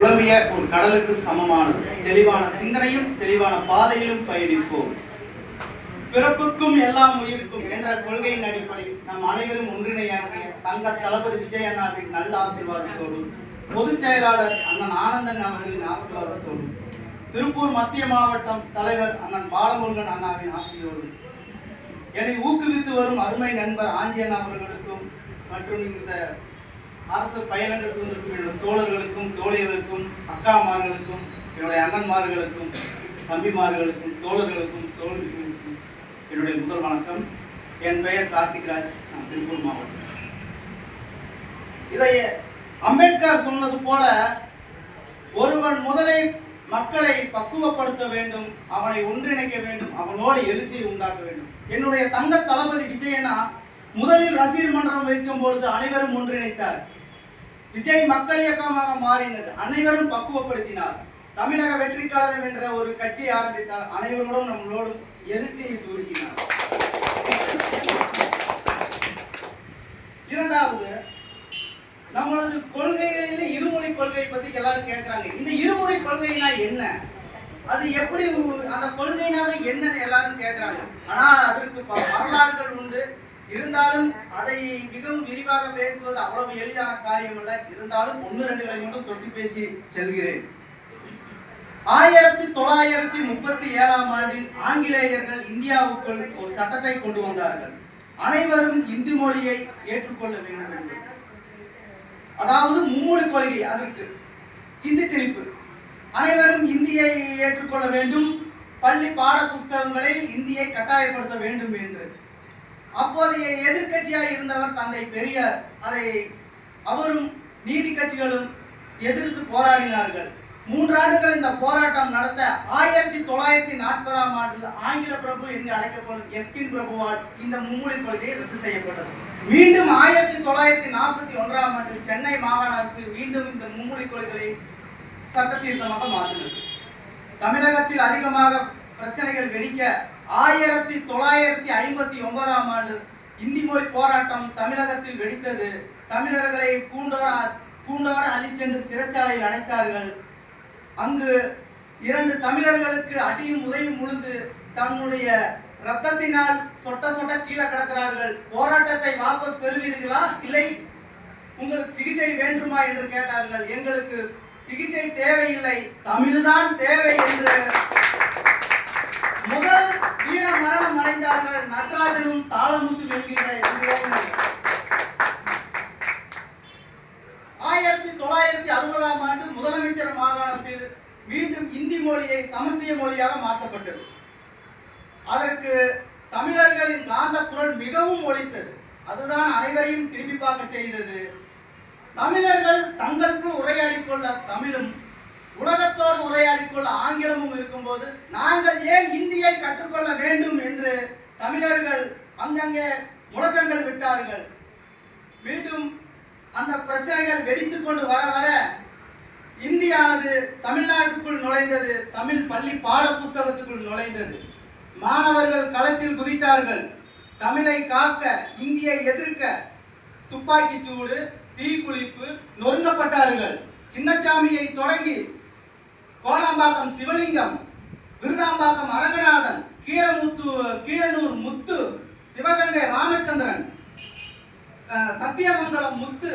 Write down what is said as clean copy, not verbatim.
குழம்பிய ஒரு கடலுக்கு சமமானது. தெளிவான சிந்தனையும் தெளிவான பாதையிலும் பயணிப்போம். பிறப்புக்கும் எல்லாம் உயிருக்கும் என்ற கொள்கையின் அடிப்படையில் நம் அனைவரும் ஒன்றிணையாற்றிய தங்க தளபதி விஜய் அண்ணாவின் நல்ல ஆசீர்வாதத்தோடும் பொதுச் செயலாளர் அண்ணன் ஆனந்தன் அவர்களின் ஆசீர்வாதத்தோடும் திருப்பூர் மத்திய மாவட்டம் தலைவர் அண்ணன் பாலமுருகன் அண்ணாவின் ஆசையோடும் என்னை ஊக்குவித்து வரும் அருமை நண்பர் ஆஞ்சி அண்ணா அவர்களுக்கும் மற்றும் இந்த அரசு பயணங்கள் என்னுடைய தோழர்களுக்கும் தோழியர்களுக்கும் அக்காமார்களுக்கும் என்னுடைய அண்ணன்மார்களுக்கும் தம்பிமார்களுக்கும் தோழர்களுக்கும் தோழர்களுக்கும் என்னுடைய முதல் வணக்கம். என் பெயர் கார்த்திக்ராஜ். நான் திருப்பூர் மாவட்டம். இதை அம்பேத்கர் சொன்னது போல ஒருவன் முதலை மக்களை பக்குவப்படுத்த வேண்டும், அவனை ஒன்றிணைக்க வேண்டும், அவனோடு எழுச்சியை உண்டாக்க வேண்டும். என்னுடைய தங்க தளபதி விஜயனா முதலில் ரசிகர் மன்றம் வைக்கும் பொழுது அனைவரும் ஒன்றிணைத்தார். விஜய் மக்கள் இயக்கமாக மாறினது, அனைவரும் பக்குவப்படுத்தினார். தமிழக வெற்றி கழகம் என்ற ஒரு கட்சியை ஆரம்பித்தார், அனைவரோடும் நம்மளோடும் எழுச்சியை தூக்கினார். இரண்டாவது, நம்மளது கொள்கைகளில் இருமொழி கொள்கை பத்தி எல்லாரும் கேட்கிறாங்க. இந்த இருமொழி கொள்கைனா என்ன, அது எப்படி, அந்த கொள்கைனாவே என்னன்னு எல்லாரும் கேட்கிறாங்க. ஆனால் அதற்கு வரலாறுகள் உண்டு. இருந்தாலும் அதை மிகவும் விரிவாக பேசுவது அவ்வளவு எளிதான காரியம் அல்ல. இருந்தாலும் 1-2களை மட்டும் தொட்டி பேசி செல்கிறேன். 1937ஆம் ஆண்டில் ஆங்கிலேயர்கள் இந்தியாவுக்குள் ஒரு சட்டத்தை கொண்டு வந்தார்கள். அனைவரும் இந்தி மொழியை ஏற்றுக்கொள்ள வேண்டும் என்று. அதாவது மும்மொழி கொள்கை, அதற்கு இந்தி திணிப்பு. அனைவரும் இந்தியை ஏற்றுக்கொள்ள வேண்டும், பள்ளி பாட புத்தகங்களில் இந்தியை கட்டாயப்படுத்த வேண்டும் என்று. அப்போதைய எதிர்கட்சியாக இருந்தவர் தந்தை பெரியார். அதை அவரும் நீதி கட்சிகளும் எதிர்த்து போராடினார்கள். 3 ஆண்டுகள் இந்த போராட்டம் நடத்த 1940ஆம் ஆண்டில் ஆங்கில பிரபு என்று அழைக்கப்படும் எஸ்பின் பிரபுவால் இந்த மும்மொழி கொள்கை ரத்து செய்யப்பட்டது. மீண்டும் 1941ஆம் ஆண்டில் சென்னை மாகாண அரசு மீண்டும் இந்த மும்மொழி கொள்கைகளை சட்டத்திருத்தமாக மாற்றினது. தமிழகத்தில் அதிகமாக பிரச்சனைகள் வெடிக்க 1959ஆம் ஆண்டு இந்தி மொழி போராட்டம் தமிழகத்தில் வெடித்தது. தமிழர்களை கூண்டோட அழிச்சென்று சிறைச்சாலையில் அடைத்தார்கள். அங்கு 2 தமிழர்களுக்கு அடியும் உதையும் முழுந்து தன்னுடைய ரத்தத்தினால் சொட்ட கீழே கிடக்கிறார்கள். போராட்டத்தை வாபஸ் பெறுவீர்களா, இல்லை உங்களுக்கு சிகிச்சை வேண்டுமா என்று கேட்டார்கள். எங்களுக்கு சிகிச்சை தேவையில்லை, தமிழ்தான் தேவை என்று முதல் வீர மரணம் அடைந்தார்கள் நடராஜனும் தாளமுத்து என்கின்ற 1960ஆம் ஆண்டு முதலமைச்சர் மாகாணத்தில் மீண்டும் இந்தி மொழியை சமஸ்கிருத மொழியாக மாற்றப்பட்டது. அதற்கு தமிழர்களின் காந்த குரல் மிகவும் ஒலித்தது. அதுதான் அனைவரையும் திரும்பி பார்க்க செய்தது. தமிழர்கள் தங்களுக்குள் உரையாடிக் கொள்ள தமிழும் உலகத்தோடு உரையாடிக்கொள்ள ஆங்கிலமும் இருக்கும்போது நாங்கள் ஏன் இந்தியை கற்றுக்கொள்ள வேண்டும் என்று தமிழர்கள் அங்கங்கே முழக்கங்கள் விட்டார்கள். மீண்டும் அந்த பிரச்சனைகள் வெடித்துக் கொண்டு வர வர இந்தியானது தமிழ்நாட்டுக்குள் நுழைந்தது. தமிழ் பள்ளி பாட புத்தகத்துக்குள் நுழைந்தது. மாணவர்கள் களத்தில் குதித்தார்கள். தமிழை காக்க, இந்தியை எதிர்க்க துப்பாக்கி சூடு, தீக்குளிப்பு, நொறுங்கப்பட்டார்கள். சின்னசாமியை தொடங்கி கோலாம்பாக்கம் சிவலிங்கம், விருதாம்பாக்கம் அரங்கநாதன், கீரனூர் முத்து, சிவகங்கை ராமச்சந்திரன், சத்தியமங்கலம் முத்து,